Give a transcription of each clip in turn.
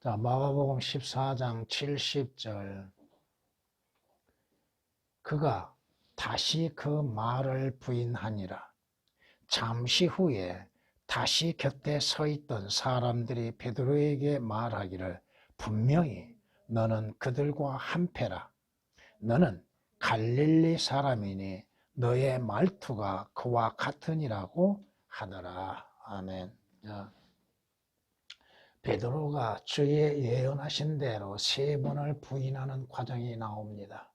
자, 마가복음 14장 70절. 그가 다시 그 말을 부인하니라. 잠시 후에 다시 곁에 서 있던 사람들이 베드로에게 말하기를 분명히 너는 그들과 한패라. 너는 갈릴리 사람이니 너의 말투가 그와 같으니라고 하더라. 아멘. 베드로가 주의 예언하신 대로 3번을 부인하는 과정이 나옵니다.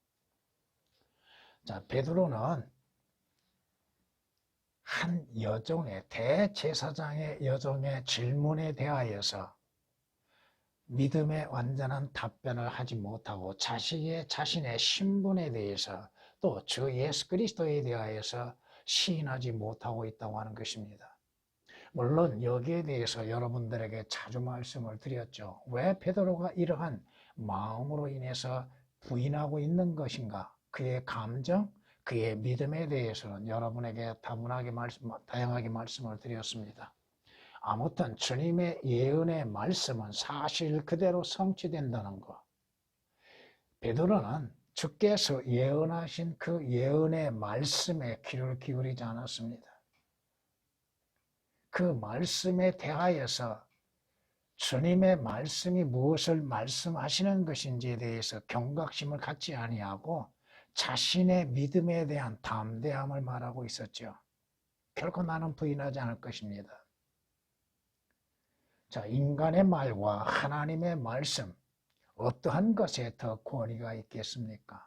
자, 베드로는 한 여종의 대제사장의 여종의 질문에 대하여서 믿음의 완전한 답변을 하지 못하고 자신의 신분에 대해서 또 주 예수 그리스도에 대하여서 시인하지 못하고 있다고 하는 것입니다. 물론 여기에 대해서 여러분들에게 자주 말씀을 드렸죠. 왜 베드로가 이러한 마음으로 인해서 부인하고 있는 것인가? 그의 감정, 그의 믿음에 대해서는 여러분에게 다양하게 말씀을 드렸습니다. 아무튼 주님의 예언의 말씀은 사실 그대로 성취된다는 것. 베드로는 주께서 예언하신 그 예언의 말씀에 귀를 기울이지 않았습니다. 그 말씀에 대하여서 주님의 말씀이 무엇을 말씀하시는 것인지에 대해서 경각심을 갖지 아니하고 자신의 믿음에 대한 담대함을 말하고 있었죠. 결코 나는 부인하지 않을 것입니다. 자, 인간의 말과 하나님의 말씀, 어떠한 것에 더 권위가 있겠습니까?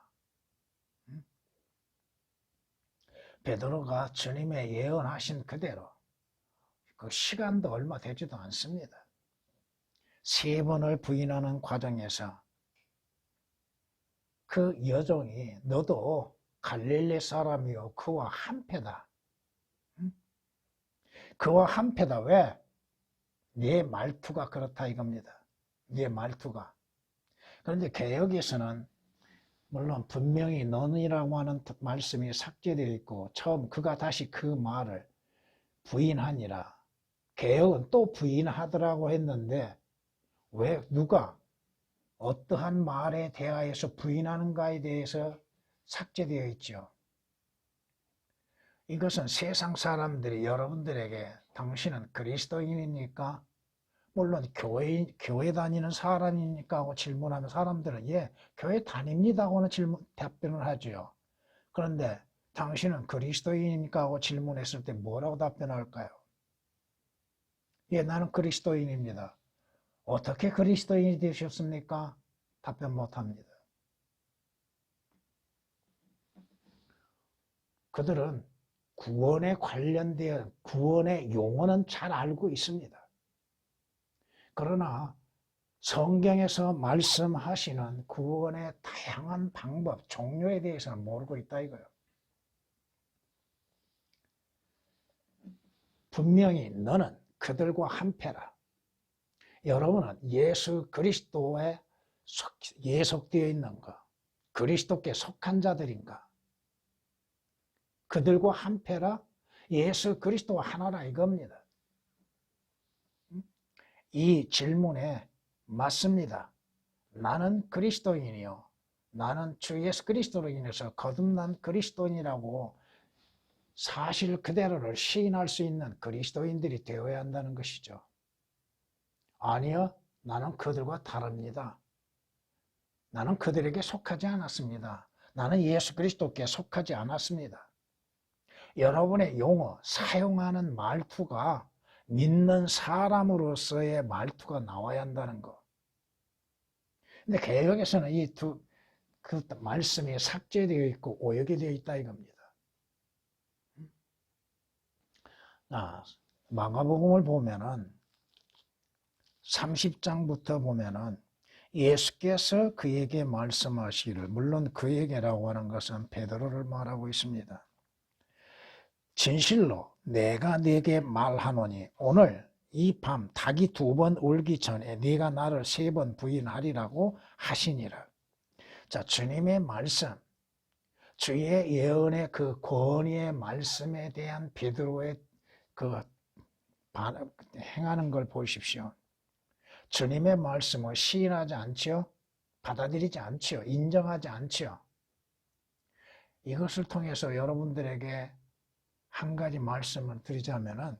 베드로가 주님의 예언하신 그대로 그 시간도 얼마 되지도 않습니다. 3번을 부인하는 과정에서 그 여종이 너도 갈릴리 사람이요 그와 한패다. 그와 한패다. 왜? 네 말투가 그렇다 이겁니다. 네 말투가. 그런데 개역에서는 물론 분명히 너는이라고 하는 말씀이 삭제되어 있고 처음 그가 다시 그 말을 부인하니라. 개역은 또 부인하더라고 했는데 왜 누가 어떠한 말에 대하여서 부인하는가에 대해서 삭제되어 있죠. 이것은 세상 사람들이 여러분들에게 당신은 그리스도인입니까? 물론 교회 다니는 사람입니까? 하고 질문하면 사람들은 예, 교회 다닙니다 하고는 답변을 하죠. 그런데 당신은 그리스도인입니까? 하고 질문했을 때 뭐라고 답변할까요? 예, 나는 그리스도인입니다. 어떻게 그리스도인이 되셨습니까? 답변 못합니다. 그들은 구원에 관련된 구원의 용어는 잘 알고 있습니다. 그러나 성경에서 말씀하시는 구원의 다양한 방법, 종류에 대해서는 모르고 있다 이거예요. 분명히 너는 그들과 한패라. 여러분은 예수 그리스도에 예속되어 있는가? 그리스도께 속한 자들인가? 그들과 한패라? 예수 그리스도와 하나라 이겁니다. 이 질문에 맞습니다. 나는 그리스도인이요. 나는 주 예수 그리스도로 인해서 거듭난 그리스도인이라고 사실 그대로를 시인할 수 있는 그리스도인들이 되어야 한다는 것이죠. 아니요, 나는 그들과 다릅니다. 나는 그들에게 속하지 않았습니다. 나는 예수 그리스도께 속하지 않았습니다. 여러분의 용어, 사용하는 말투가 믿는 사람으로서의 말투가 나와야 한다는 것. 근데 개역에서는 그 말씀이 삭제되어 있고 오역이 되어 있다 이겁니다. 마가복음을 보면은 30장부터 보면은 예수께서 그에게 말씀하시기를, 물론 그에게라고 하는 것은 베드로를 말하고 있습니다. 진실로 내가 네게 말하노니 오늘 이 밤 닭이 2번 울기 전에 네가 나를 3번 부인하리라고 하시니라. 자, 주님의 말씀, 주의 예언의 그 권위의 말씀에 대한 베드로의 그 행하는 걸 보십시오. 주님의 말씀을 시인하지 않지요? 받아들이지 않지요? 인정하지 않지요? 이것을 통해서 여러분들에게 한 가지 말씀을 드리자면은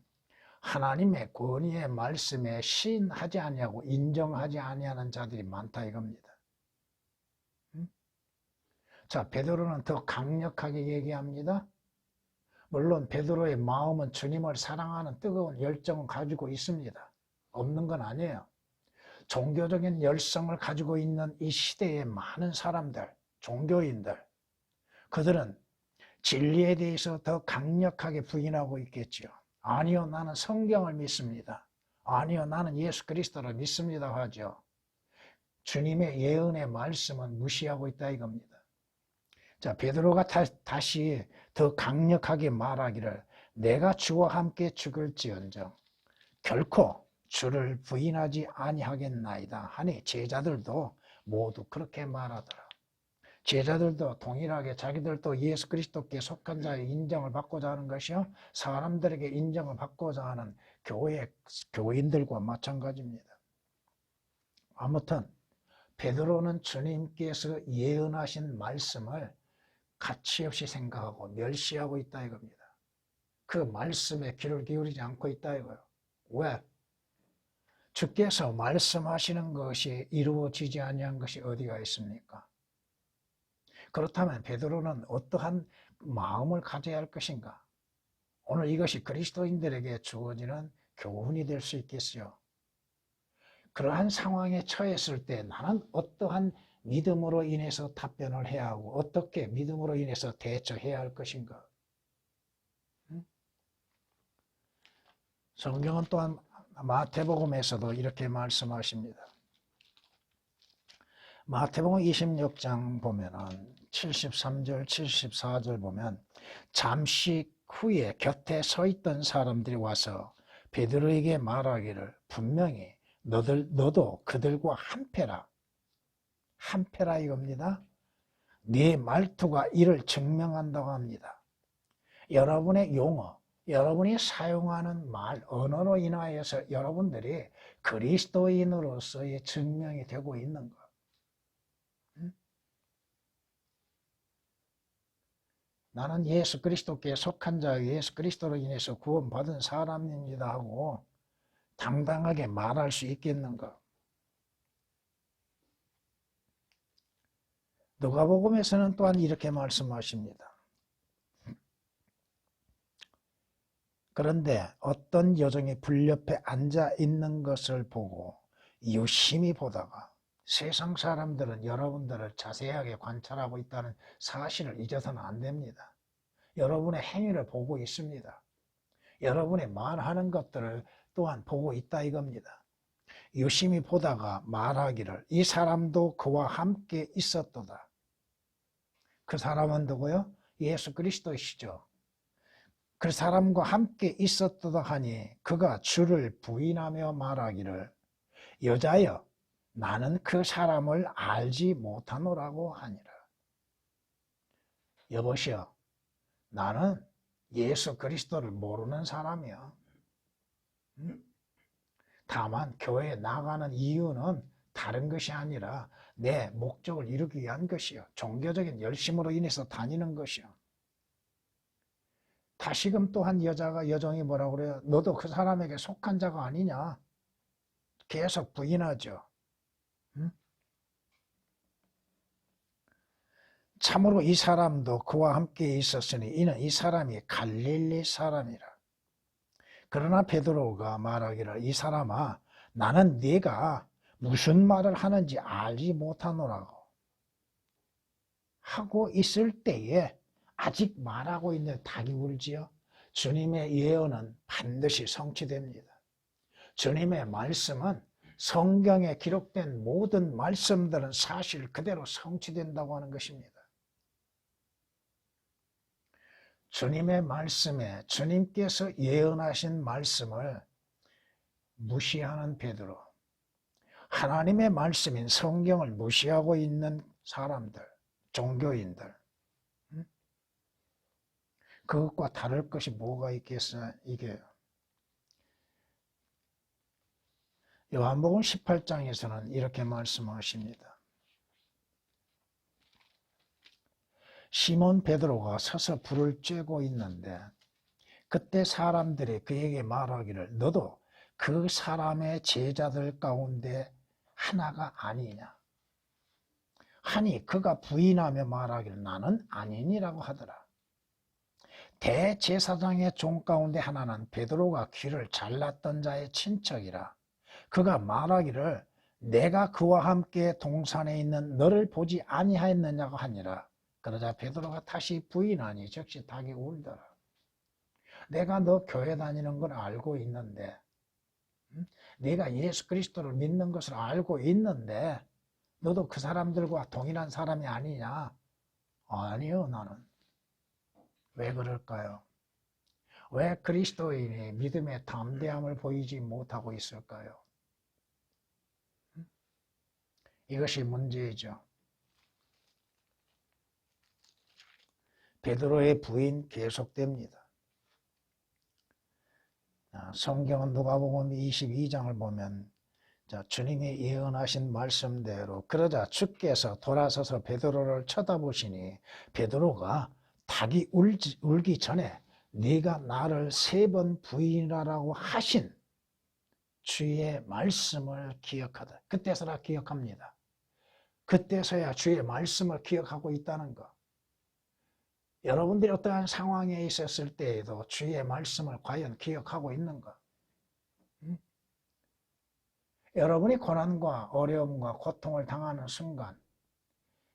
하나님의 권위의 말씀에 시인하지 아니하고 인정하지 아니하는 자들이 많다 이겁니다. 자, 베드로는 더 강력하게 얘기합니다. 물론 베드로의 마음은 주님을 사랑하는 뜨거운 열정을 가지고 있습니다. 없는 건 아니에요. 종교적인 열성을 가지고 있는 이 시대의 많은 사람들, 종교인들, 그들은 진리에 대해서 더 강력하게 부인하고 있겠지요. 아니요, 나는 성경을 믿습니다. 아니요, 나는 예수 그리스도를 믿습니다 하죠. 주님의 예언의 말씀은 무시하고 있다 이겁니다. 자, 베드로가 다시 더 강력하게 말하기를 내가 주와 함께 죽을지언정 결코 주를 부인하지 아니하겠나이다 하니 제자들도 모두 그렇게 말하더라. 제자들도 동일하게 자기들도 예수 그리스도께 속한 자의 인정을 받고자 하는 것이요 사람들에게 인정을 받고자 하는 교인들과 마찬가지입니다. 아무튼 베드로는 주님께서 예언하신 말씀을 가치없이 생각하고 멸시하고 있다 이겁니다. 그 말씀에 귀를 기울이지 않고 있다 이거예요. 왜? 주께서 말씀하시는 것이 이루어지지 아니한 것이 어디가 있습니까? 그렇다면 베드로는 어떠한 마음을 가져야 할 것인가? 오늘 이것이 그리스도인들에게 주어지는 교훈이 될 수 있겠어요. 그러한 상황에 처했을 때 나는 어떠한 믿음으로 인해서 답변을 해야 하고 어떻게 믿음으로 인해서 대처해야 할 것인가? 성경은 또한 마태복음에서도 이렇게 말씀하십니다. 마태복음 26장 보면은 73절, 74절 보면 잠시 후에 곁에 서 있던 사람들이 와서 베드로에게 말하기를 분명히 너도 그들과 한패라 이겁니다. 네 말투가 이를 증명한다고 합니다. 여러분의 용어, 여러분이 사용하는 말, 언어로 인하여서 여러분들이 그리스도인으로서의 증명이 되고 있는 것. 나는 예수 그리스도께 속한 자, 예수 그리스도로 인해서 구원받은 사람입니다 하고 당당하게 말할 수 있겠는가? 누가복음에서는 또한 이렇게 말씀하십니다. 그런데 어떤 여종이 불 옆에 앉아 있는 것을 보고 유심히 보다가 세상 사람들은 여러분들을 자세하게 관찰하고 있다는 사실을 잊어서는 안 됩니다. 여러분의 행위를 보고 있습니다. 여러분의 말하는 것들을 또한 보고 있다 이겁니다. 유심히 보다가 말하기를 이 사람도 그와 함께 있었도다. 그 사람은 누구요? 예수 그리스도이시죠. 그 사람과 함께 있었도다 하니 그가 주를 부인하며 말하기를 여자여 나는 그 사람을 알지 못하노라고 하니라. 여보시오, 나는 예수 그리스도를 모르는 사람이야. 다만 교회에 나가는 이유는 다른 것이 아니라 내 목적을 이루기 위한 것이요. 종교적인 열심으로 인해서 다니는 것이요. 다시금 또한 여종이 뭐라고 그래요? 너도 그 사람에게 속한 자가 아니냐? 계속 부인하죠. 참으로 이 사람도 그와 함께 있었으니 이는 이 사람이 갈릴리 사람이라. 그러나 베드로가 말하기를 이 사람아 나는 네가 무슨 말을 하는지 알지 못하노라고 하고 있을 때에 아직 말하고 있는 닭이 울지요. 주님의 예언은 반드시 성취됩니다. 주님의 말씀은 성경에 기록된 모든 말씀들은 사실 그대로 성취된다고 하는 것입니다. 주님의 말씀에 주님께서 예언하신 말씀을 무시하는 베드로, 하나님의 말씀인 성경을 무시하고 있는 사람들, 종교인들, 그것과 다를 것이 뭐가 있겠어요? 이게 요한복음 18장에서는 이렇게 말씀하십니다. 시몬 베드로가 서서 불을 쬐고 있는데 그때 사람들이 그에게 말하기를 너도 그 사람의 제자들 가운데 하나가 아니냐 하니 그가 부인하며 말하기를 나는 아니니라고 하더라. 대제사장의 종 가운데 하나는 베드로가 귀를 잘랐던 자의 친척이라. 그가 말하기를 내가 그와 함께 동산에 있는 너를 보지 아니하였느냐고 하니라. 그러자 베드로가 다시 부인하니 즉시 닭이 울더라. 내가 너 교회 다니는 걸 알고 있는데 네가 예수 그리스도를 믿는 것을 알고 있는데 너도 그 사람들과 동일한 사람이 아니냐? 아니요, 나는. 왜 그럴까요? 왜 그리스도인이 믿음의 담대함을 보이지 못하고 있을까요? 이것이 문제이죠. 베드로의 부인 계속됩니다. 성경은 누가복음 22장을 보면 주님이 예언하신 말씀대로 그러자 주께서 돌아서서 베드로를 쳐다보시니 베드로가 닭이 울기 전에 네가 나를 3번 부인하라고 하신 주의 말씀을 기억하다. 그때서야 기억합니다. 그때서야 주의 말씀을 기억하고 있다는 것. 여러분들이 어떠한 상황에 있었을 때에도 주의 말씀을 과연 기억하고 있는가? 여러분이 고난과 어려움과 고통을 당하는 순간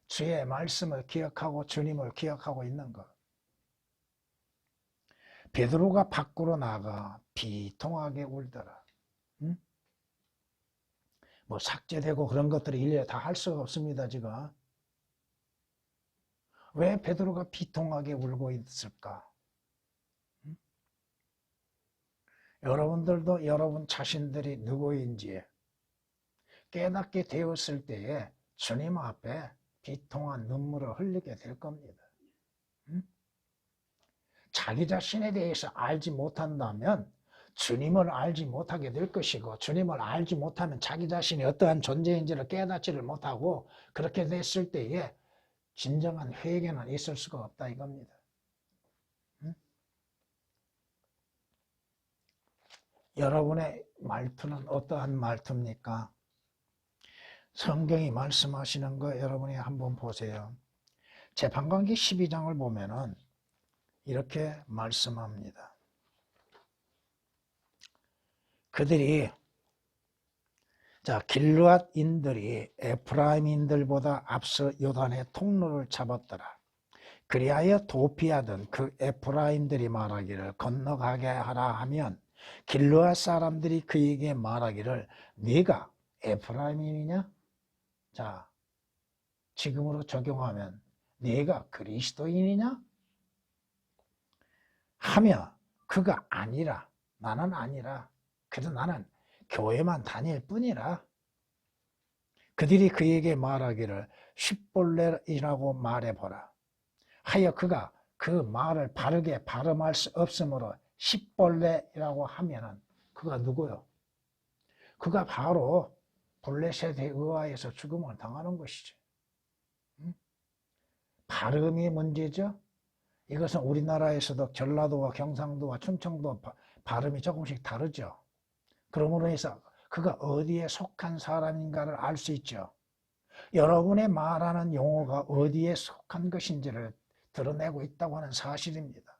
주의 말씀을 기억하고 주님을 기억하고 있는가? 베드로가 밖으로 나가 비통하게 울더라. 뭐 삭제되고 그런 것들이 일일이 다 할 수가 없습니다, 지금. 왜 베드로가 비통하게 울고 있을까? 여러분들도 여러분 자신들이 누구인지 깨닫게 되었을 때에 주님 앞에 비통한 눈물을 흘리게 될 겁니다. 자기 자신에 대해서 알지 못한다면 주님을 알지 못하게 될 것이고 주님을 알지 못하면 자기 자신이 어떠한 존재인지를 깨닫지를 못하고 그렇게 됐을 때에 진정한 회개는 있을 수가 없다 이겁니다. 여러분의 말투는 어떠한 말투입니까? 성경이 말씀하시는 거 여러분이 한번 보세요. 재판관기 12장을 보면은 이렇게 말씀합니다. 그들이 길르앗인들이 에프라임인들보다 앞서 요단의 통로를 잡았더라. 그리하여 도피하던 그 에프라임들이 말하기를 건너가게 하라 하면 길르앗 사람들이 그에게 말하기를 네가 에프라임인이냐? 자, 지금으로 적용하면 네가 그리스도인이냐? 하며 그가 아니라 나는 아니라 그래도 나는 교회만 다닐 뿐이라. 그들이 그에게 말하기를 십볼레이라고 말해보라 하여 그가 그 말을 바르게 발음할 수 없으므로 십볼레이라고 하면은 그가 누구요? 그가 바로 블레셋에 의하여서 죽음을 당하는 것이죠. 발음이 문제죠. 이것은 우리나라에서도 전라도와 경상도와 충청도 발음이 조금씩 다르죠. 그러므로 해서 그가 어디에 속한 사람인가를 알 수 있죠. 여러분의 말하는 용어가 어디에 속한 것인지를 드러내고 있다고 하는 사실입니다.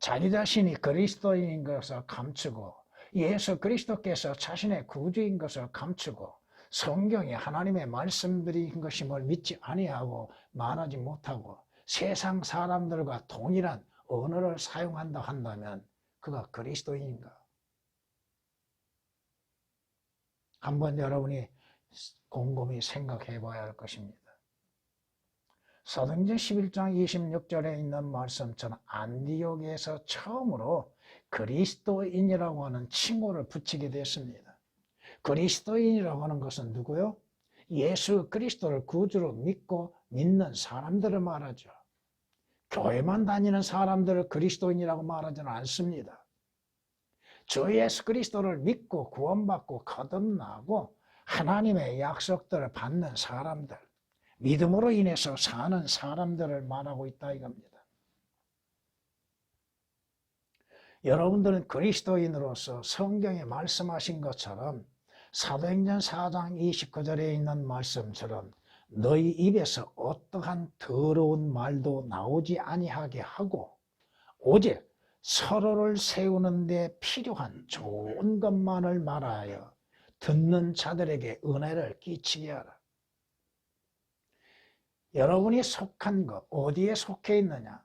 자기 자신이 그리스도인인 것을 감추고 예수 그리스도께서 자신의 구주인 것을 감추고 성경이 하나님의 말씀들인 것임을 믿지 아니하고 말하지 못하고 세상 사람들과 동일한 언어를 사용한다 한다면 그가 그리스도인인가? 한번 여러분이 곰곰이 생각해 봐야 할 것입니다. 사도행전 11장 26절에 있는 말씀처럼 안디옥에서 처음으로 그리스도인이라고 하는 칭호를 붙이게 됐습니다. 그리스도인이라고 하는 것은 누구요? 예수 그리스도를 구주로 믿는 사람들을 말하죠. 교회만 다니는 사람들을 그리스도인이라고 말하지는 않습니다. 주 예수 그리스도를 믿고 구원받고 거듭나고 하나님의 약속들을 받는 사람들, 믿음으로 인해서 사는 사람들을 말하고 있다 이겁니다. 여러분들은 그리스도인으로서 성경에 말씀하신 것처럼 사도행전 4장 29절에 있는 말씀처럼 너희 입에서 어떠한 더러운 말도 나오지 아니하게 하고 오직 서로를 세우는 데 필요한 좋은 것만을 말하여 듣는 자들에게 은혜를 끼치게 하라. 여러분이 속한 것, 어디에 속해 있느냐?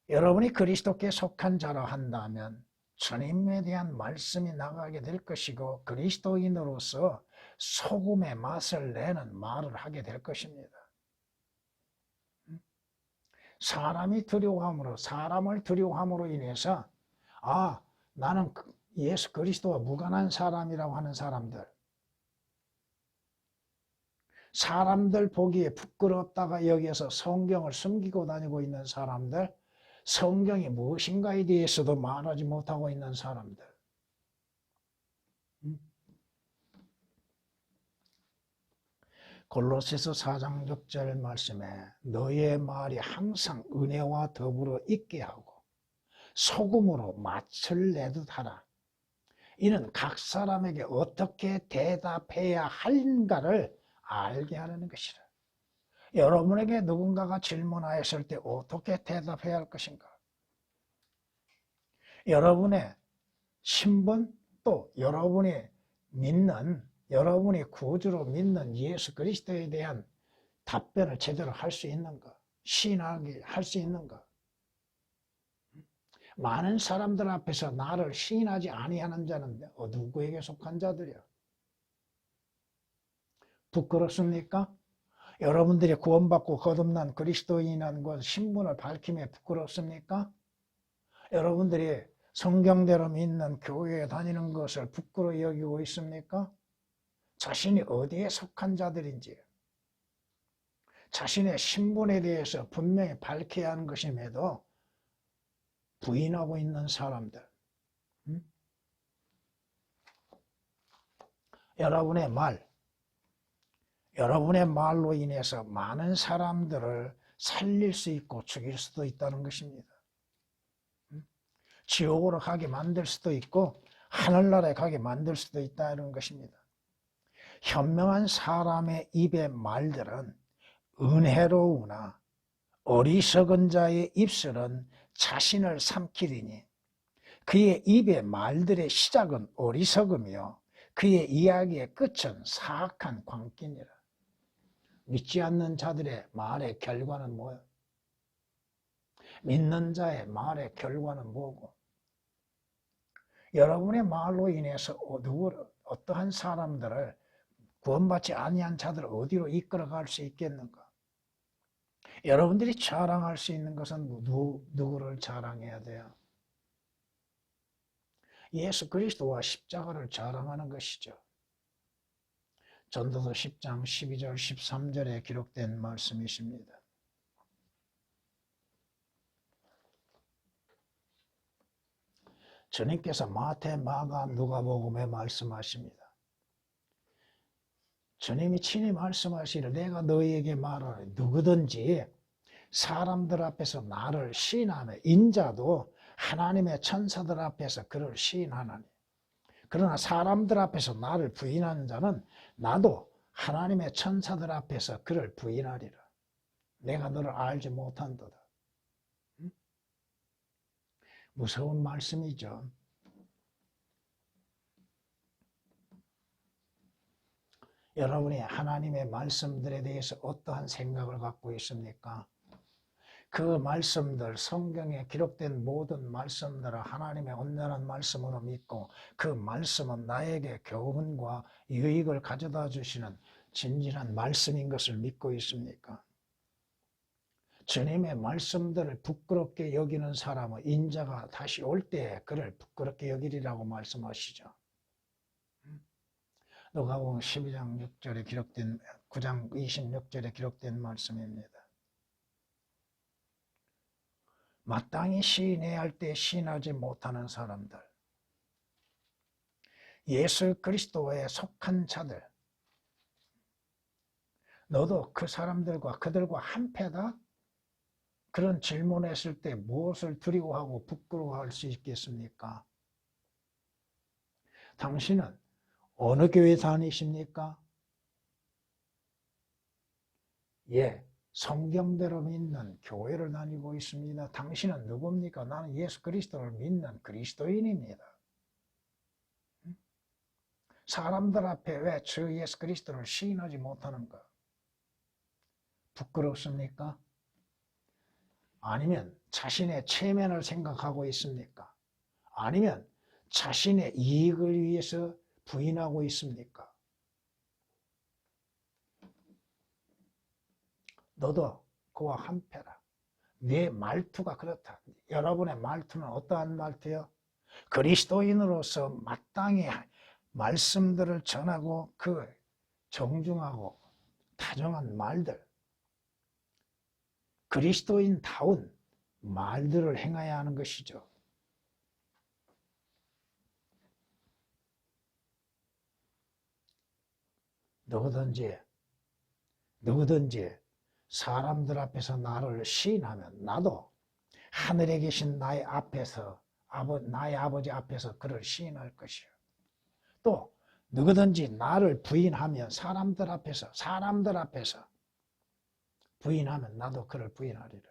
여러분이 그리스도께 속한 자라 한다면 주님에 대한 말씀이 나가게 될 것이고 그리스도인으로서 소금의 맛을 내는 말을 하게 될 것입니다. 사람을 두려워함으로 인해서 나는 예수 그리스도와 무관한 사람이라고 하는 사람들, 사람들 보기에 부끄럽다가 여기에서 성경을 숨기고 다니고 있는 사람들, 성경이 무엇인가에 대해서도 말하지 못하고 있는 사람들, 골로새서 4장 6절 말씀에 너의 말이 항상 은혜와 더불어 있게 하고 소금으로 맛을 내듯 하라. 이는 각 사람에게 어떻게 대답해야 하는가를 알게 하는 것이라. 여러분에게 누군가가 질문하였을 때 어떻게 대답해야 할 것인가? 여러분의 신분 또 여러분이 구주로 믿는 예수 그리스도에 대한 답변을 제대로 할 수 있는가? 시인하게 할 수 있는가? 많은 사람들 앞에서 나를 시인하지 아니하는 자는 누구에게 속한 자들이야? 부끄럽습니까? 여러분들이 구원받고 거듭난 그리스도인이라는 것 신분을 밝힘에 부끄럽습니까? 여러분들이 성경대로 믿는 교회에 다니는 것을 부끄러워 여기고 있습니까? 자신이 어디에 속한 자들인지 자신의 신분에 대해서 분명히 밝혀야 하는 것임에도 부인하고 있는 사람들, 여러분의 말로 인해서 많은 사람들을 살릴 수 있고 죽일 수도 있다는 것입니다. 지옥으로 가게 만들 수도 있고 하늘나라에 가게 만들 수도 있다는 것입니다. 현명한 사람의 입의 말들은 은혜로우나 어리석은 자의 입술은 자신을 삼키리니 그의 입의 말들의 시작은 어리석으며 그의 이야기의 끝은 사악한 광기니라. 믿지 않는 자들의 말의 결과는 뭐야? 믿는 자의 말의 결과는 뭐고? 여러분의 말로 인해서 어떠한 사람들을 구원받지 아니한 자들을 어디로 이끌어갈 수 있겠는가? 여러분들이 자랑할 수 있는 것은 누구를 자랑해야 돼요? 예수 그리스도와 십자가를 자랑하는 것이죠. 전도서 10장 12절 13절에 기록된 말씀이십니다. 주님께서 마태, 마가, 누가복음에 말씀하십니다. 주님이 친히 말씀하시기를 내가 너희에게 말하노니 누구든지 사람들 앞에서 나를 시인하며 인자도 하나님의 천사들 앞에서 그를 시인하나니 그러나 사람들 앞에서 나를 부인하는 자는 나도 하나님의 천사들 앞에서 그를 부인하리라. 내가 너를 알지 못한도다. 무서운 말씀이죠. 여러분이 하나님의 말씀들에 대해서 어떠한 생각을 갖고 있습니까? 그 말씀들, 성경에 기록된 모든 말씀들을 하나님의 온전한 말씀으로 믿고 그 말씀은 나에게 교훈과 유익을 가져다 주시는 진실한 말씀인 것을 믿고 있습니까? 주님의 말씀들을 부끄럽게 여기는 사람은 인자가 다시 올 때에 그를 부끄럽게 여기리라고 말씀하시죠. 누가복음 12장 6절에 기록된 9장 26절에 기록된 말씀입니다. 마땅히 시인해야 할 때 시인하지 못하는 사람들, 예수 그리스도에 속한 자들, 너도 그 사람들과 그들과 한패다? 그런 질문했을 때 무엇을 두려워하고 부끄러워할 수 있겠습니까? 당신은 어느 교회 다니십니까? 예, 성경대로 믿는 교회를 다니고 있습니다. 당신은 누굽니까? 나는 예수 그리스도를 믿는 그리스도인입니다. 사람들 앞에 왜 저 예수 그리스도를 시인하지 못하는가? 부끄럽습니까? 아니면 자신의 체면을 생각하고 있습니까? 아니면 자신의 이익을 위해서 부인하고 있습니까? 너도 그와 한패라. 네 말투가 그렇다. 여러분의 말투는 어떠한 말투요? 그리스도인으로서 마땅히 말씀들을 전하고 그 정중하고 다정한 말들, 그리스도인다운 말들을 행해야 하는 것이죠. 누구든지 사람들 앞에서 나를 시인하면 나도 하늘에 계신 나의 아버지 앞에서 그를 시인할 것이요. 또 누구든지 나를 부인하면 사람들 앞에서 부인하면 나도 그를 부인하리라.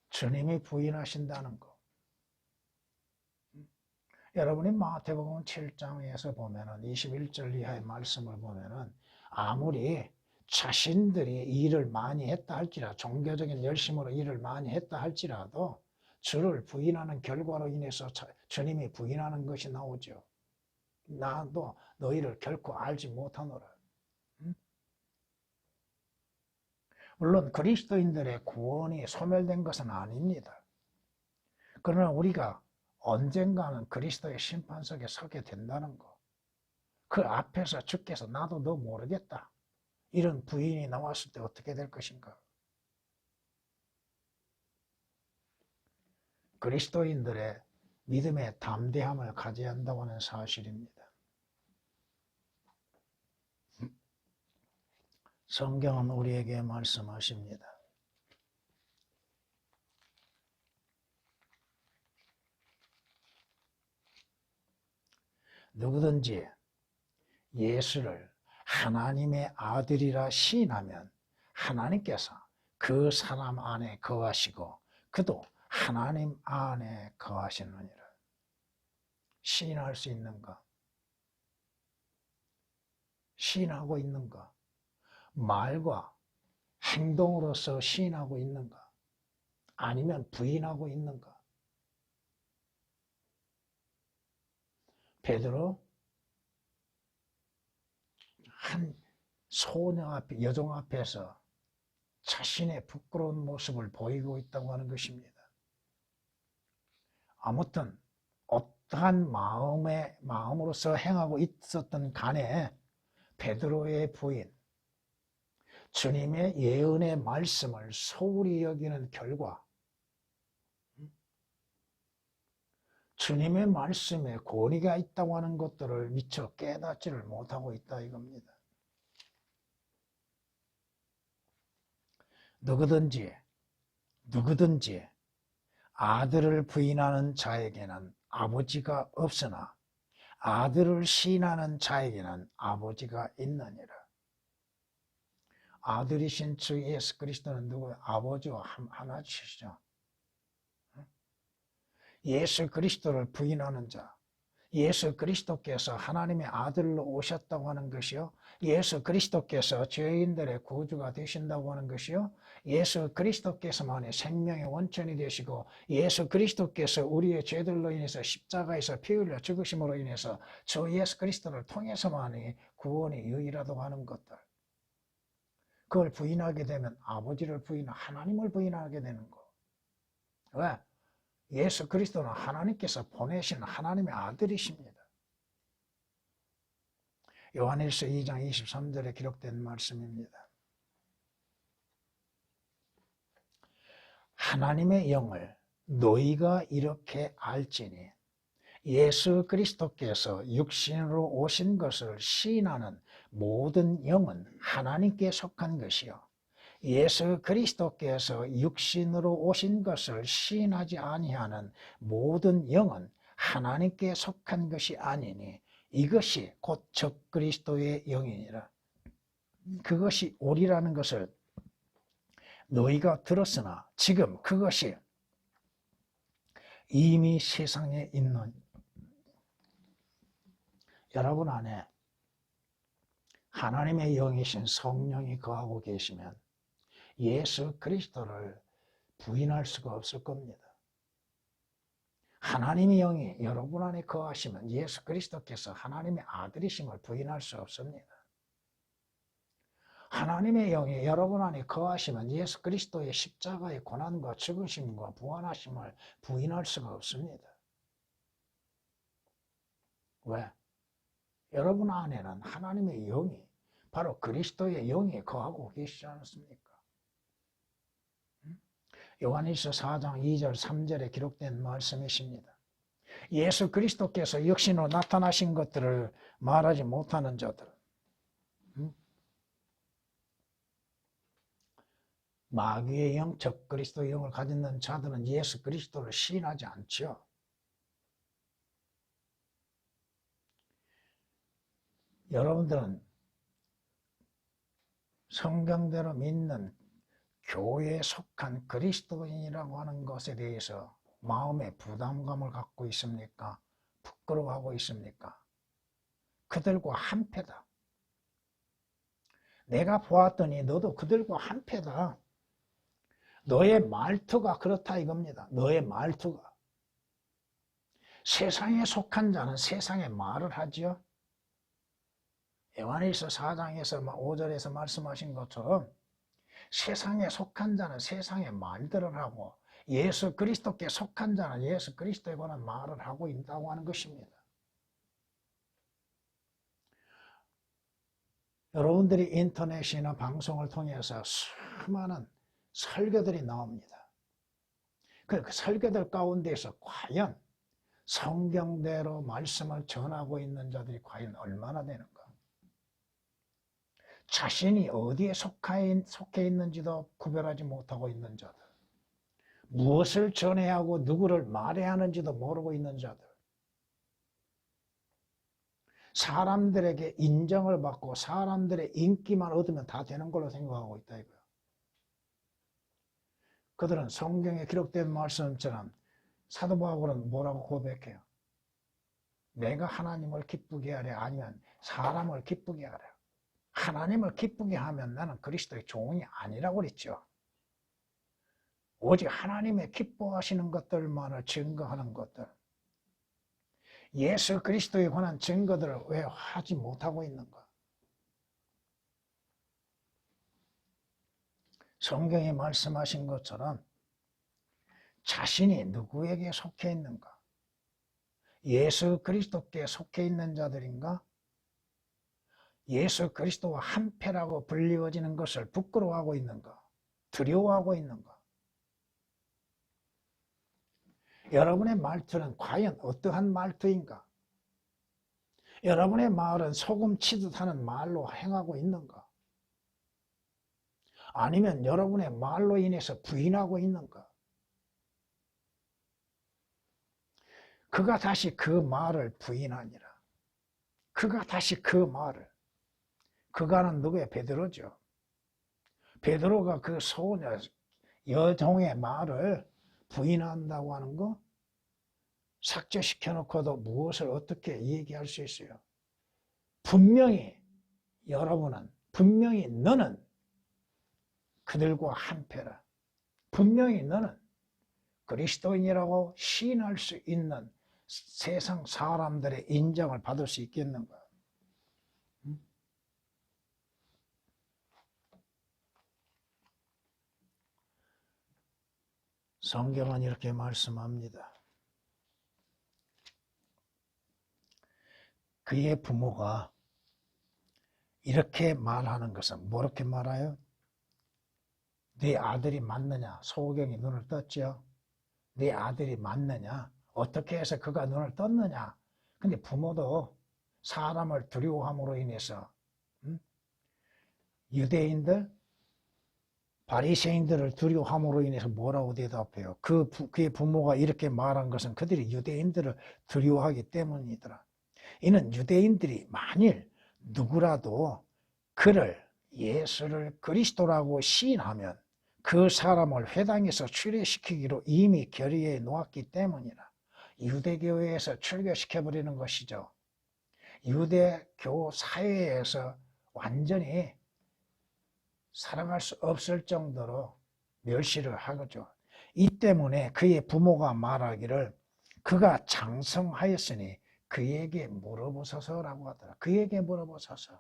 주님이 부인하신다는 거. 여러분이 마태복음 7장에서 보면은 21절 이하의 말씀을 보면은 아무리 자신들이 일을 많이 했다 할지라도 종교적인 열심으로 일을 많이 했다 할지라도 주를 부인하는 결과로 인해서 주님이 부인하는 것이 나오죠. 나도 너희를 결코 알지 못하노라. 물론 그리스도인들의 구원이 소멸된 것은 아닙니다. 그러나 우리가 언젠가는 그리스도의 심판석에 서게 된다는 거. 그 앞에서 주께서 나도 너 모르겠다. 이런 부인이 나왔을 때 어떻게 될 것인가? 그리스도인들의 믿음의 담대함을 가져야 한다고 하는 사실입니다. 성경은 우리에게 말씀하십니다. 누구든지 예수를 하나님의 아들이라 시인하면 하나님께서 그 사람 안에 거하시고 그도 하나님 안에 거하시느니라. 시인할 수 있는가? 시인하고 있는가? 말과 행동으로서 시인하고 있는가? 아니면 부인하고 있는가? 베드로 한 여종 앞에서 자신의 부끄러운 모습을 보이고 있다고 하는 것입니다. 아무튼 어떠한 마음으로서 행하고 있었던 간에 베드로의 부인, 주님의 예언의 말씀을 소홀히 여기는 결과 주님의 말씀에 권위가 있다고 하는 것들을 미처 깨닫지를 못하고 있다 이겁니다. 누구든지 아들을 부인하는 자에게는 아버지가 없으나 아들을 시인하는 자에게는 아버지가 있느니라. 아들이신 주 예수 그리스도는 누구예요? 아버지와 하나시죠. 예수 그리스도를 부인하는 자, 예수 그리스도께서 하나님의 아들로 오셨다고 하는 것이요, 예수 그리스도께서 죄인들의 구주가 되신다고 하는 것이요, 예수 그리스도께서만이 생명의 원천이 되시고 예수 그리스도께서 우리의 죄들로 인해서 십자가에서 피 흘려 죽으심으로 인해서 저 예수 그리스도를 통해서만이 구원이 유일하다고 하는 것들, 그걸 부인하게 되면 아버지를 하나님을 부인하게 되는 거. 왜? 예수 그리스도는 하나님께서 보내신 하나님의 아들이십니다. 요한일서 2장 23절에 기록된 말씀입니다. 하나님의 영을 너희가 이렇게 알지니 예수 그리스도께서 육신으로 오신 것을 시인하는 모든 영은 하나님께 속한 것이요 예수 그리스도께서 육신으로 오신 것을 시인하지 아니하는 모든 영은 하나님께 속한 것이 아니니 이것이 곧 적그리스도의 영이니라. 그것이 오리라는 것을 너희가 들었으나 지금 그것이 이미 세상에 있는 여러분 안에 하나님의 영이신 성령이 거하고 계시면 예수 그리스도를 부인할 수가 없을 겁니다. 하나님의 영이 여러분 안에 거하시면 예수 그리스도께서 하나님의 아들이심을 부인할 수 없습니다. 하나님의 영이 여러분 안에 거하시면 예수 그리스도의 십자가의 고난과 죽으심과 부활하심을 부인할 수가 없습니다. 왜? 여러분 안에는 하나님의 영이 바로 그리스도의 영이 거하고 계시지 않습니까? 요한일서 4장 2절 3절에 기록된 말씀이십니다. 예수 그리스도께서 육신으로 나타나신 것들을 말하지 못하는 자들, 마귀의 영, 적그리스도의 영을 가진 자들은 예수 그리스도를 시인하지 않죠. 여러분들은 성경대로 믿는 교회에 속한 그리스도인이라고 하는 것에 대해서 마음에 부담감을 갖고 있습니까? 부끄러워하고 있습니까? 그들과 한패다. 내가 보았더니 너도 그들과 한패다. 너의 말투가 그렇다 이겁니다. 너의 말투가. 세상에 속한 자는 세상의 말을 하지요. 요한일서 4장에서 5절에서 말씀하신 것처럼 세상에 속한 자는 세상의 말들을 하고 예수 그리스도께 속한 자는 예수 그리스도에 관한 말을 하고 있다고 하는 것입니다. 여러분들이 인터넷이나 방송을 통해서 수많은 설교들이 나옵니다. 그 설교들 가운데서 과연 성경대로 말씀을 전하고 있는 자들이 과연 얼마나 되는가? 자신이 어디에 속해 있는지도 구별하지 못하고 있는 자들, 무엇을 전해야 하고 누구를 말해야 하는지도 모르고 있는 자들, 사람들에게 인정을 받고 사람들의 인기만 얻으면 다 되는 걸로 생각하고 있다 이거야. 그들은 성경에 기록된 말씀처럼 사도 바울은 뭐라고 고백해요? 내가 하나님을 기쁘게 하랴 아니면 사람을 기쁘게 하랴. 하나님을 기쁘게 하면 나는 그리스도의 종이 아니라고 그랬죠. 오직 하나님의 기뻐하시는 것들만을 증거하는 것들. 예수 그리스도에 관한 증거들을 왜 하지 못하고 있는가? 성경에 말씀하신 것처럼 자신이 누구에게 속해 있는가? 예수 그리스도께 속해 있는 자들인가? 예수 그리스도와 한패라고 불리워지는 것을 부끄러워하고 있는가? 두려워하고 있는가? 여러분의 말투는 과연 어떠한 말투인가? 여러분의 말은 소금 치듯 하는 말로 행하고 있는가? 아니면 여러분의 말로 인해서 부인하고 있는가? 그가 다시 그 말을 부인하니라. 그가 다시 그 말을. 그가는 누구의? 베드로죠. 베드로가 그 소녀, 여종의 말을 부인한다고 하는 거 삭제시켜 놓고도 무엇을 어떻게 얘기할 수 있어요? 분명히 여러분은, 분명히 너는 그들과 한패라. 분명히 너는 그리스도인이라고 시인할 수 있는 세상 사람들의 인정을 받을 수 있겠는가? 성경은 이렇게 말씀합니다. 그의 부모가 이렇게 말하는 것은 뭐렇게 말해요? 네 아들이 맞느냐? 소경이 눈을 떴죠. 네 아들이 맞느냐? 어떻게 해서 그가 눈을 떴느냐? 근데 부모도 사람을 두려워함으로 인해서 유대인들, 바리새인들을 두려워함으로 인해서 뭐라고 대답해요? 그의 부모가 이렇게 말한 것은 그들이 유대인들을 두려워하기 때문이더라. 이는 유대인들이 만일 누구라도 그를 예수를 그리스도라고 시인하면 그 사람을 회당에서 출애시키기로 이미 결의해 놓았기 때문이라. 유대교회에서 출교시켜버리는 것이죠. 유대교 사회에서 완전히 살아갈 수 없을 정도로 멸시를 하죠. 이 때문에 그의 부모가 말하기를 그가 장성하였으니 그에게 물어보소서라고 하더라. 그에게 물어보소서.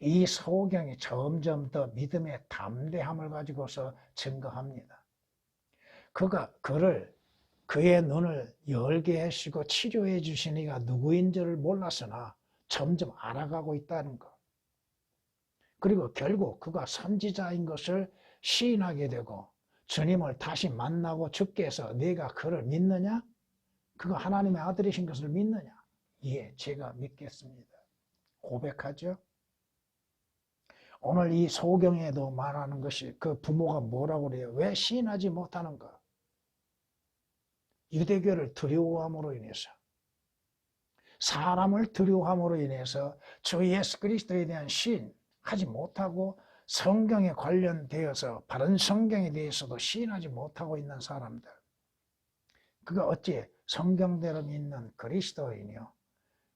이 소경이 점점 더 믿음의 담대함을 가지고서 증거합니다. 그의 눈을 열게 하시고 치료해 주신 이가 누구인 줄을 몰랐으나 점점 알아가고 있다는 것. 그리고 결국 그가 선지자인 것을 시인하게 되고 주님을 다시 만나고 주께 해서 네가 그를 믿느냐? 그가 하나님의 아들이신 것을 믿느냐? 예, 제가 믿겠습니다. 고백하죠. 오늘 이 소경에도 말하는 것이 그 부모가 뭐라고 그래요? 왜 시인하지 못하는가? 유대교를 두려워함으로 인해서, 사람을 두려워함으로 인해서 주 예수 그리스도에 대한 시인하지 못하고 성경에 관련되어서 바른 성경에 대해서도 시인하지 못하고 있는 사람들. 그가 어찌 성경대로 믿는 그리스도인이요?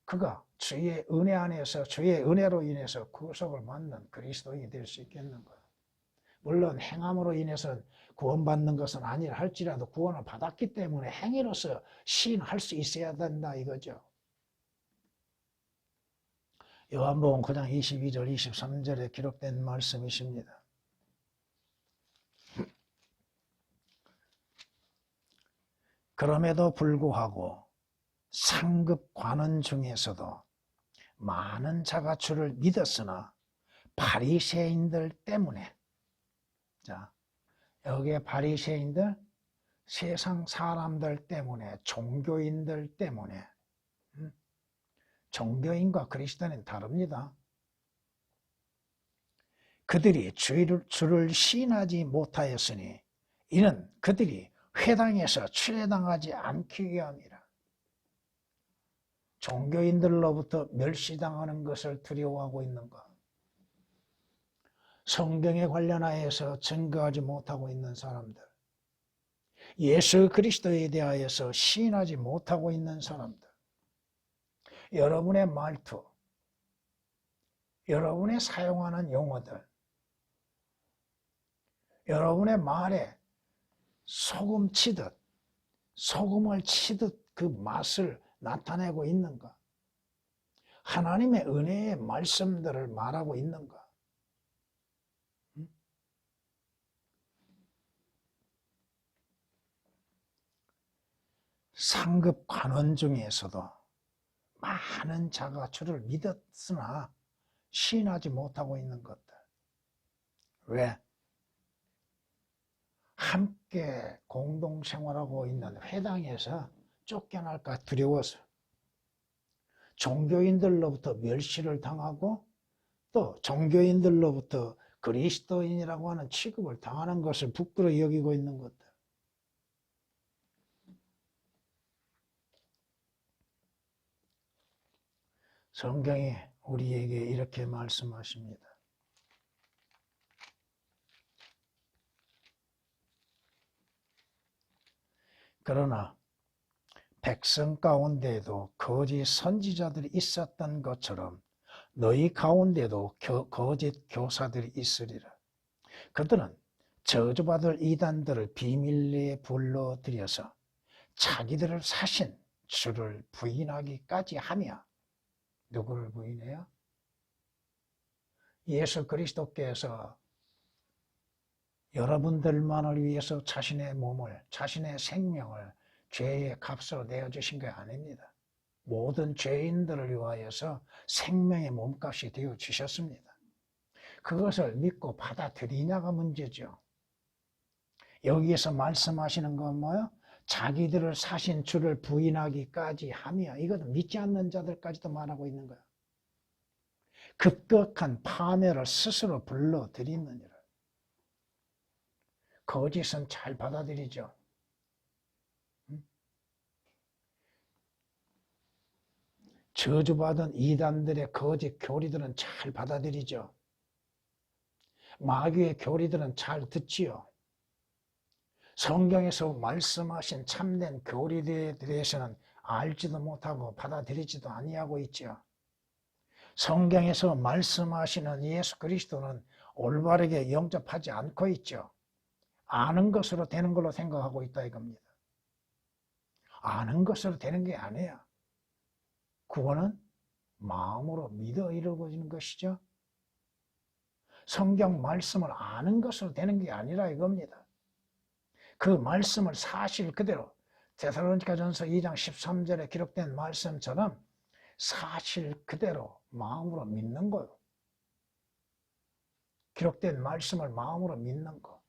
그가 주의 은혜 안에서 주의 은혜로 인해서 구속을 받는 그리스도인이 될 수 있겠는가? 물론 행함으로 인해서 구원받는 것은 아니라 할지라도 구원을 받았기 때문에 행위로서 시인할 수 있어야 된다 이거죠. 요한복음 9장 22절 23절에 기록된 말씀이십니다. 그럼에도 불구하고 상급 관원 중에서도 많은 자가 주를 믿었으나 바리새인들 때문에, 자, 여기에 바리새인들, 세상 사람들 때문에, 종교인들 때문에, 종교인과 그리스도는 다릅니다. 그들이 주를 시인하지 못하였으니 이는 그들이 회당에서 출애당하지 않기 위함이라. 종교인들로부터 멸시당하는 것을 두려워하고 있는 것, 성경에 관련하여서 증거하지 못하고 있는 사람들, 예수 그리스도에 대하여서 시인하지 못하고 있는 사람들, 여러분의 말투, 여러분의 사용하는 용어들, 여러분의 말에 소금 치듯, 소금을 치듯 그 맛을 나타내고 있는가? 하나님의 은혜의 말씀들을 말하고 있는가? 상급 관원 중에서도 많은 자가 주를 믿었으나 시인하지 못하고 있는 것들. 왜? 함께 공동생활하고 있는 회당에서 쫓겨날까 두려워서, 종교인들로부터 멸시를 당하고 또 종교인들로부터 그리스도인이라고 하는 취급을 당하는 것을 부끄러워 여기고 있는 것들. 성경이 우리에게 이렇게 말씀하십니다. 그러나 백성 가운데에도 거짓 선지자들이 있었던 것처럼 너희 가운데도 거짓 교사들이 있으리라. 그들은 저주받을 이단들을 비밀리에 불러들여서 자기들을 사신 주를 부인하기까지 하며, 누구를 부인해요? 예수 그리스도께서 여러분들만을 위해서 자신의 몸을, 자신의 생명을 죄의 값으로 내어주신 게 아닙니다. 모든 죄인들을 위하여서 생명의 몸값이 되어 주셨습니다. 그것을 믿고 받아들이냐가 문제죠. 여기에서 말씀하시는 건 뭐예요? 자기들을 사신 주를 부인하기까지 하며, 이것은 믿지 않는 자들까지도 말하고 있는 거야. 급격한 파멸을 스스로 불러들이느니라. 거짓은 잘 받아들이죠. 저주받은 이단들의 거짓 교리들은 잘 받아들이죠. 마귀의 교리들은 잘 듣지요. 성경에서 말씀하신 참된 교리에 대해서는 알지도 못하고 받아들이지도 아니하고 있죠. 성경에서 말씀하시는 예수 그리스도는 올바르게 영접하지 않고 있죠. 아는 것으로 되는 걸로 생각하고 있다 이겁니다. 아는 것으로 되는 게 아니야. 구원은 마음으로 믿어 이루어지는 것이죠. 성경 말씀을 아는 것으로 되는 게 아니라 이겁니다. 그 말씀을 사실 그대로 데살로니가전서 2장 13절에 기록된 말씀처럼 사실 그대로 마음으로 믿는 거요. 기록된 말씀을 마음으로 믿는 거.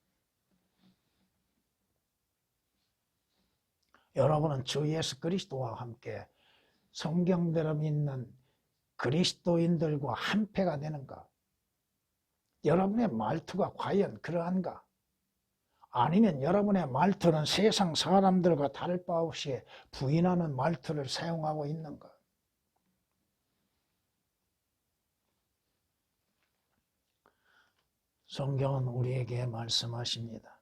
여러분은 주 예수 그리스도와 함께 성경대로 믿는 그리스도인들과 한패가 되는가? 여러분의 말투가 과연 그러한가? 아니면 여러분의 말투는 세상 사람들과 다를 바 없이 부인하는 말투를 사용하고 있는가? 성경은 우리에게 말씀하십니다.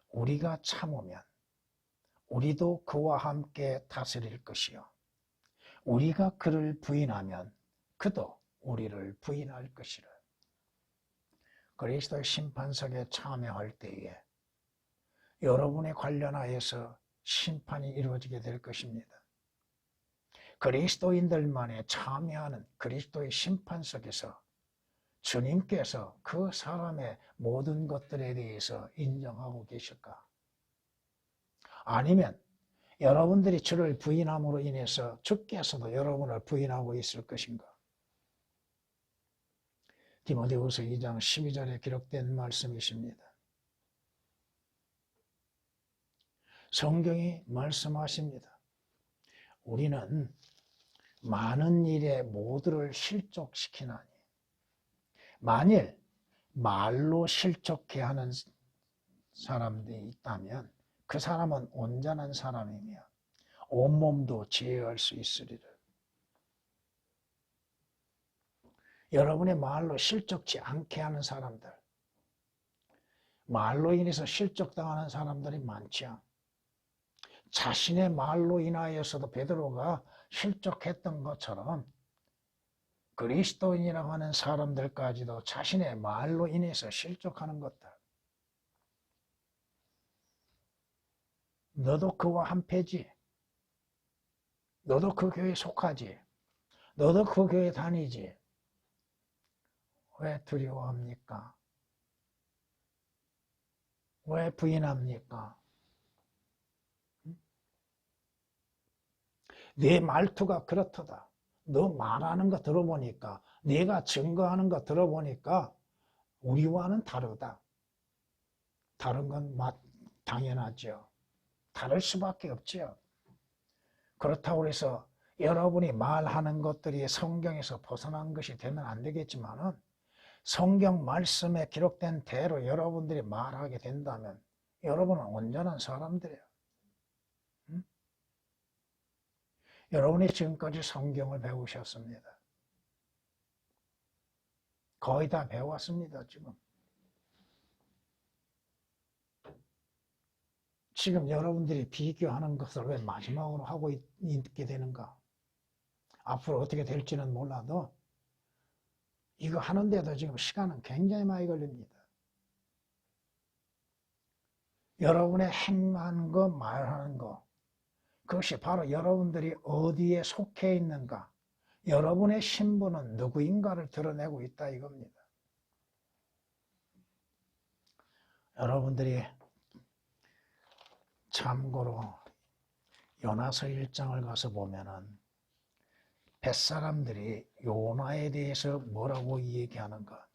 우리가 참으면 우리도 그와 함께 다스릴 것이요. 우리가 그를 부인하면 그도 우리를 부인할 것이라. 그리스도의 심판석에 참여할 때에 여러분에 관련하여서 심판이 이루어지게 될 것입니다. 그리스도인들만에 참여하는 그리스도의 심판석에서 주님께서 그 사람의 모든 것들에 대해서 인정하고 계실까? 아니면 여러분들이 주를 부인함으로 인해서 주께서도 여러분을 부인하고 있을 것인가? 디모데후서 2장 12절에 기록된 말씀이십니다. 성경이 말씀하십니다. 우리는 많은 일에 모두를 실족시키나니 만일 말로 실족해 하는 사람들이 있다면 그 사람은 온전한 사람이며 온몸도 제어할 수 있으리라. 여러분의 말로 실족치 않게 하는 사람들, 말로 인해서 실족당하는 사람들이 많죠. 자신의 말로 인하여서도 베드로가 실족했던 것처럼 그리스도인이라고 하는 사람들까지도 자신의 말로 인해서 실족하는 것들. 너도 그와 한패지. 너도 그 교회에 속하지. 너도 그 교회 다니지. 왜 두려워합니까? 왜 부인합니까? 내 말투가 그렇다. 너 말하는 거 들어보니까, 내가 증거하는 거 들어보니까 우리와는 다르다. 다른 건 당연하죠. 다를 수밖에 없죠. 그렇다고 해서 여러분이 말하는 것들이 성경에서 벗어난 것이 되면 안 되겠지만은 성경 말씀에 기록된 대로 여러분들이 말하게 된다면 여러분은 온전한 사람들이에요. 응? 여러분이 지금까지 성경을 배우셨습니다. 거의 다 배웠습니다, 지금. 지금 여러분들이 비교하는 것을 왜 마지막으로 하고 있게 되는가? 앞으로 어떻게 될지는 몰라도 이거 하는데도 지금 시간은 굉장히 많이 걸립니다. 여러분의 행하는 거, 말하는 거, 그것이 바로 여러분들이 어디에 속해 있는가, 여러분의 신분은 누구인가를 드러내고 있다 이겁니다. 여러분들이 참고로 요나서 1장을 가서 보면은 뱃사람들이 요나에 대해서 뭐라고 얘기하는가.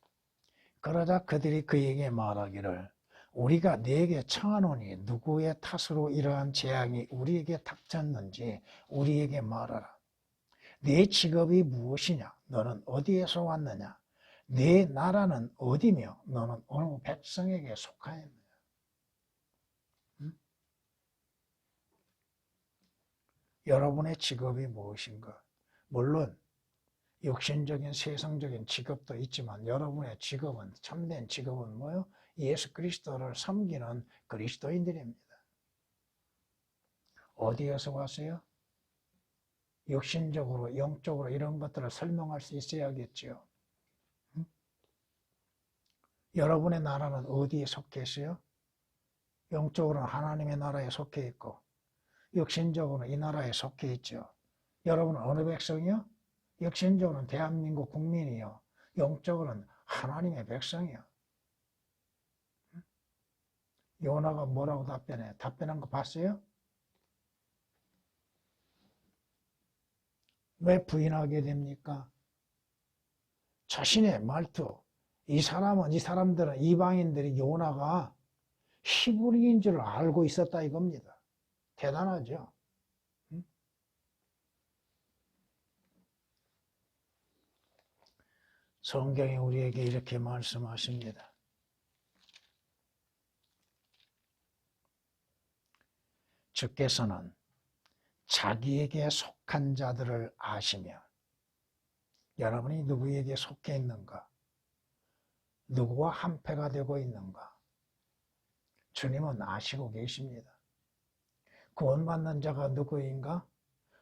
그러자 그들이 그에게 말하기를 우리가 네게 청하노니 누구의 탓으로 이러한 재앙이 우리에게 닥쳤는지 우리에게 말하라. 네 직업이 무엇이냐? 너는 어디에서 왔느냐? 네 나라는 어디며 너는 어느 백성에게 속하였느냐? 여러분의 직업이 무엇인가? 물론 육신적인 세상적인 직업도 있지만 여러분의 직업은, 참된 직업은 뭐요? 예수 그리스도를 섬기는 그리스도인들입니다. 어디에서 왔어요? 육신적으로, 영적으로 이런 것들을 설명할 수 있어야겠죠. 여러분의 나라는 어디에 속해 있어요? 영적으로는 하나님의 나라에 속해 있고 육신적으로는 이 나라에 속해 있죠. 여러분은 어느 백성이요? 육신적으로는 대한민국 국민이요. 영적으로는 하나님의 백성이요. 요나가 뭐라고 답변해? 답변한 거 봤어요? 왜 부인하게 됩니까? 자신의 말투. 이 사람들은 이방인들이 요나가 히브리인 줄 알고 있었다 이겁니다. 대단하죠? 성경이 우리에게 이렇게 말씀하십니다. 주께서는 자기에게 속한 자들을 아시며, 여러분이 누구에게 속해 있는가? 누구와 한패가 되고 있는가? 주님은 아시고 계십니다. 구원받는 자가 누구인가?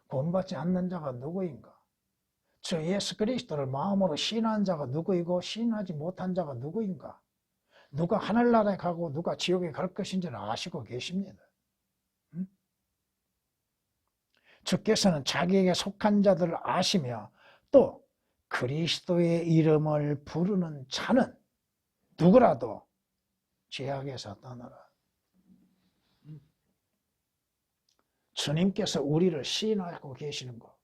구원받지 않는 자가 누구인가? 저 예수 그리스도를 마음으로 신한 자가 누구이고 신하지 못한 자가 누구인가? 누가 하늘나라에 가고 누가 지옥에 갈 것인지를 아시고 계십니다. 주께서는 자기에게 속한 자들을 아시며 또 그리스도의 이름을 부르는 자는 누구라도 죄악에서 떠나라. 주님께서 우리를 시인하고 계시는 것.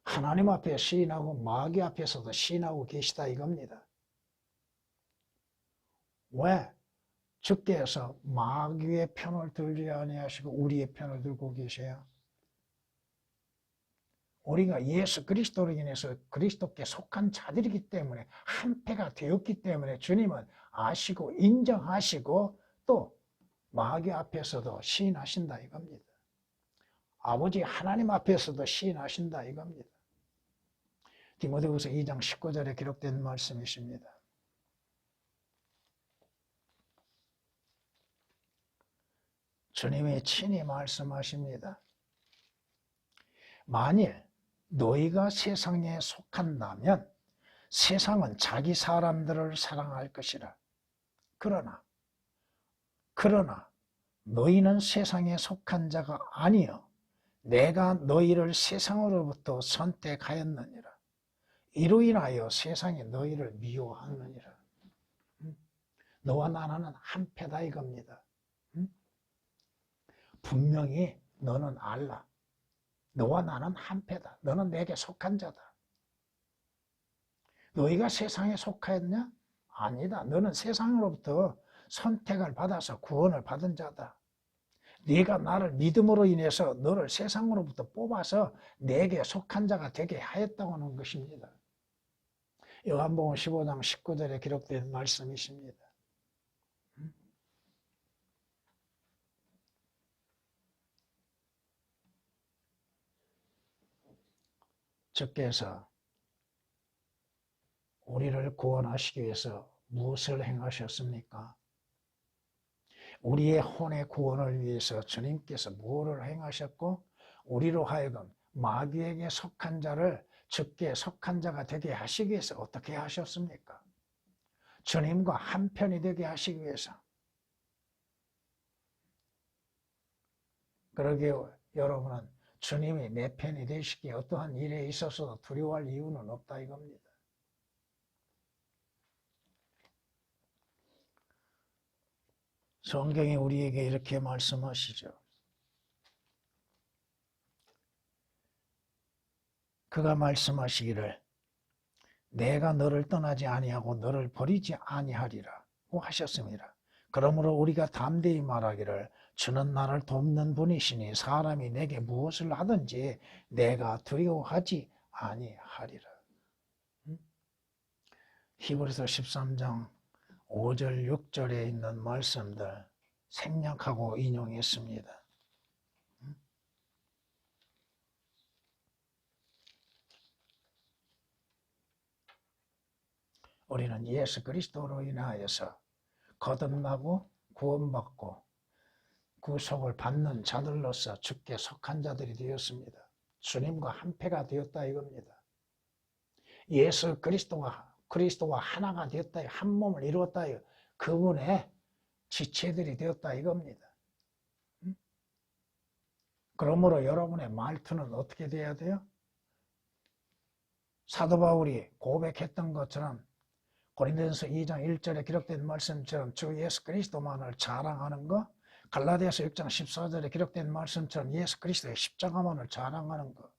하나님 앞에 시인하고 마귀 앞에서도 시인하고 계시다 이겁니다. 왜? 주께서 마귀의 편을 들지 아니하시고 우리의 편을 들고 계세요. 우리가 예수 그리스도로 인해서 그리스도께 속한 자들이기 때문에 한패가 되었기 때문에 주님은 아시고 인정하시고 또 마귀 앞에서도 시인하신다 이겁니다. 아버지 하나님 앞에서도 시인하신다 이겁니다. 디모데후서 2장 19절에 기록된 말씀이십니다. 주님이 친히 말씀하십니다. 만일 너희가 세상에 속한다면 세상은 자기 사람들을 사랑할 것이라. 그러나 너희는 세상에 속한 자가 아니여 내가 너희를 세상으로부터 선택하였느니라. 이로 인하여 세상이 너희를 미워하느니라. 너와 나는 한패다 이겁니다. 분명히 너는 알라. 너와 나는 한패다. 너는 내게 속한 자다. 너희가 세상에 속하였냐? 아니다. 너는 세상으로부터 선택을 받아서 구원을 받은 자다. 네가 나를 믿음으로 인해서 너를 세상으로부터 뽑아서 내게 속한 자가 되게 하였다고 하는 것입니다. 요한복음 15장 19절에 기록된 말씀이십니다. 주께서 우리를 구원하시기 위해서 무엇을 행하셨습니까? 우리의 혼의 구원을 위해서 주님께서 무엇을 행하셨고 우리로 하여금 마귀에게 속한 자를 주께 속한 자가 되게 하시기 위해서 어떻게 하셨습니까? 주님과 한편이 되게 하시기 위해서. 그러기에 여러분은 주님이 내 편이 되시기에 어떠한 일에 있어서도 두려워할 이유는 없다 이겁니다. 성경이 우리에게 이렇게 말씀하시죠. 그가 말씀하시기를 내가 너를 떠나지 아니하고 너를 버리지 아니하리라. 돕고 하셨습니다. 그러므로 우리가 담대히 말하기를 주는 나를 돕는 분이시니 사람이 내게 무엇을 하든지 내가 두려워하지 아니하리라. 히브리서 13장 5절 6절에 있는 말씀들 생략하고 인용했습니다. 우리는 예수 그리스도로 인하여서 거듭나고 구원받고 구속을 받는 자들로서 주께 속한 자들이 되었습니다. 주님과 한패가 되었다 이겁니다. 예수 그리스도와 하나가 되었다, 한 몸을 이루었다, 그분의 지체들이 되었다 이겁니다. 그러므로 여러분의 말투는 어떻게 돼야 돼요? 사도 바울이 고백했던 것처럼 고린도전서 2장 1절에 기록된 말씀처럼 주 예수 그리스도만을 자랑하는 것, 갈라디아서 6장 14절에 기록된 말씀처럼 예수 그리스도의 십자가만을 자랑하는 것.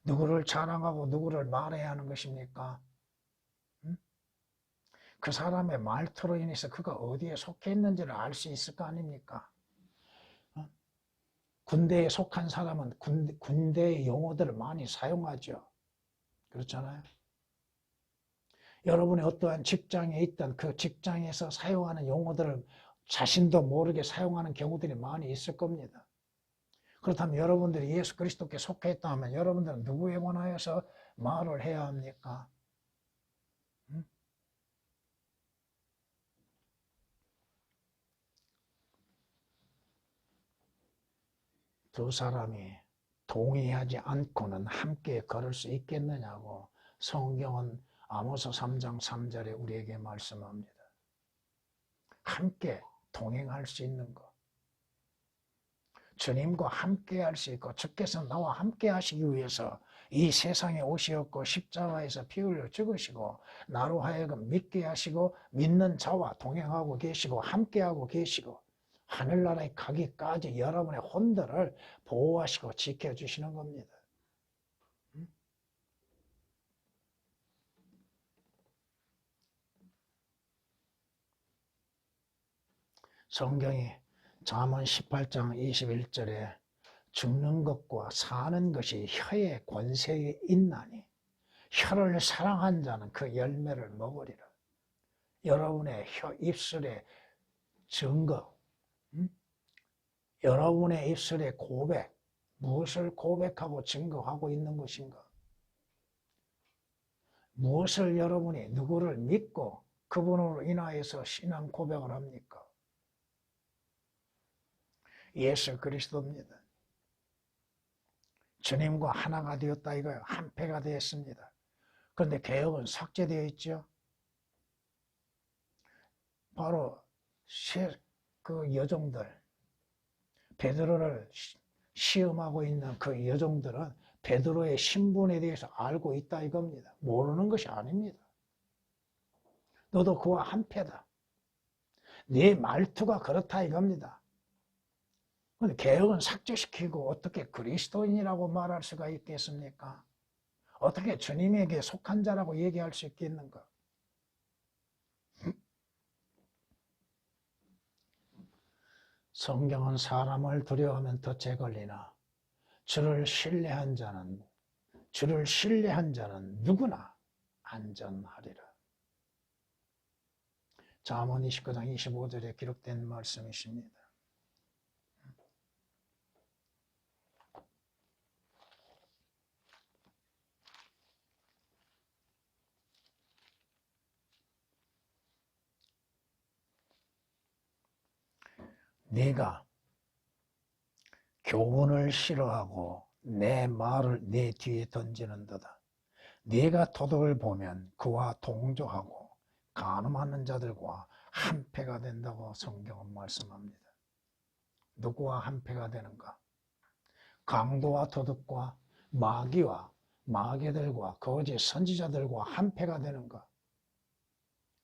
누구를 자랑하고 누구를 말해야 하는 것입니까? 그 사람의 말투로 인해서 그가 어디에 속해 있는지를 알 수 있을 거 아닙니까? 군대에 속한 사람은 군대의 용어들을 많이 사용하죠. 그렇잖아요. 여러분이 어떠한 직장에 있던 그 직장에서 사용하는 용어들을 자신도 모르게 사용하는 경우들이 많이 있을 겁니다. 그렇다면 여러분들이 예수 그리스도께 속해 있다 하면 여러분들은 누구에 관하여서 말을 해야 합니까? 두 사람이 동의하지 않고는 함께 걸을 수 있겠느냐고 성경은 아모스 3장 3절에 우리에게 말씀합니다. 함께 동행할 수 있는 것. 주님과 함께 할 수 있고 주께서 나와 함께 하시기 위해서 이 세상에 오시었고 십자가에서 피 흘려 죽으시고 나로 하여금 믿게 하시고 믿는 자와 동행하고 계시고 함께하고 계시고 하늘나라에 가기까지 여러분의 혼들을 보호하시고 지켜주시는 겁니다. 성경이 잠언 18장 21절에 죽는 것과 사는 것이 혀의 권세에 있나니 혀를 사랑한 자는 그 열매를 먹으리라. 여러분의 혀 입술의 증거, 여러분의 입술의 고백, 무엇을 고백하고 증거하고 있는 것인가? 무엇을 여러분이 누구를 믿고 그분으로 인하여서 신앙 고백을 합니까? 예수 그리스도입니다. 주님과 하나가 되었다 이거예요. 한패가 되었습니다. 그런데 개혁은 삭제되어 있죠. 바로 그 여종들, 베드로를 시험하고 있는 그 여종들은 베드로의 신분에 대해서 알고 있다 이겁니다. 모르는 것이 아닙니다. 너도 그와 한패다. 네 말투가 그렇다 이겁니다. 그런데 개혁은 삭제시키고 어떻게 그리스도인이라고 말할 수가 있겠습니까? 어떻게 주님에게 속한 자라고 얘기할 수 있겠는가? 성경은 사람을 두려워하면 덫에 걸리나 주를 신뢰한 자는 누구나 안전하리라. 잠언 29장 25절에 기록된 말씀이십니다. 네가 교훈을 싫어하고 내 말을 내 뒤에 던지는도다. 네가 도덕을 보면 그와 동조하고 간음하는 자들과 한패가 된다고 성경은 말씀합니다. 누구와 한패가 되는가? 강도와 도둑과 마귀와 마귀들과 거짓 선지자들과 한패가 되는가?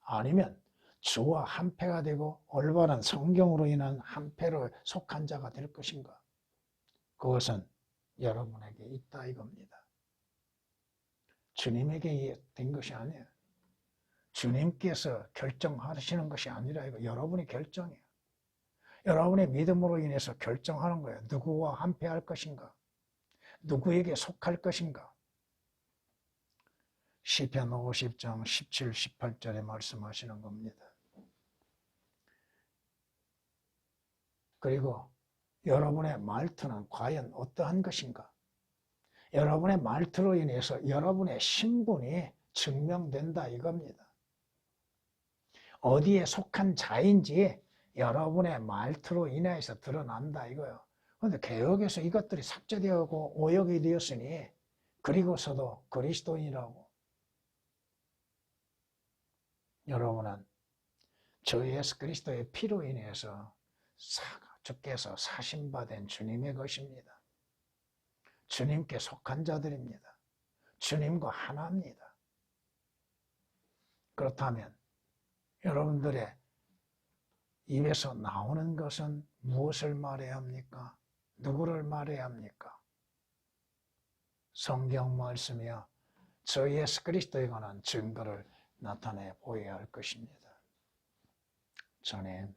아니면 주와 한패가 되고 올바른 성경으로 인한 한패로 속한 자가 될 것인가? 그것은 여러분에게 있다 이겁니다. 주님에게 된 것이 아니에요. 주님께서 결정하시는 것이 아니라 이거 여러분이 결정이에요. 여러분의 믿음으로 인해서 결정하는 거예요. 누구와 함께할 것인가? 누구에게 속할 것인가? 시편 50장 17, 18절에 말씀하시는 겁니다. 그리고 여러분의 말투는 과연 어떠한 것인가? 여러분의 말투로 인해서 여러분의 신분이 증명된다 이겁니다. 어디에 속한 자인지 여러분의 말투로 인해서 드러난다 이거예요. 그런데 개혁에서 이것들이 삭제되고 오역이 되었으니 그리고서도 그리스도인이라고. 여러분은 주 예수 그리스도의 피로 인해서 주께서 사신받은 주님의 것입니다. 주님께 속한 자들입니다. 주님과 하나입니다. 그렇다면 여러분들의 입에서 나오는 것은 무엇을 말해야 합니까? 누구를 말해야 합니까? 성경 말씀이요. 주 예수 그리스도에 관한 증거를 나타내 보여야 할 것입니다. 전에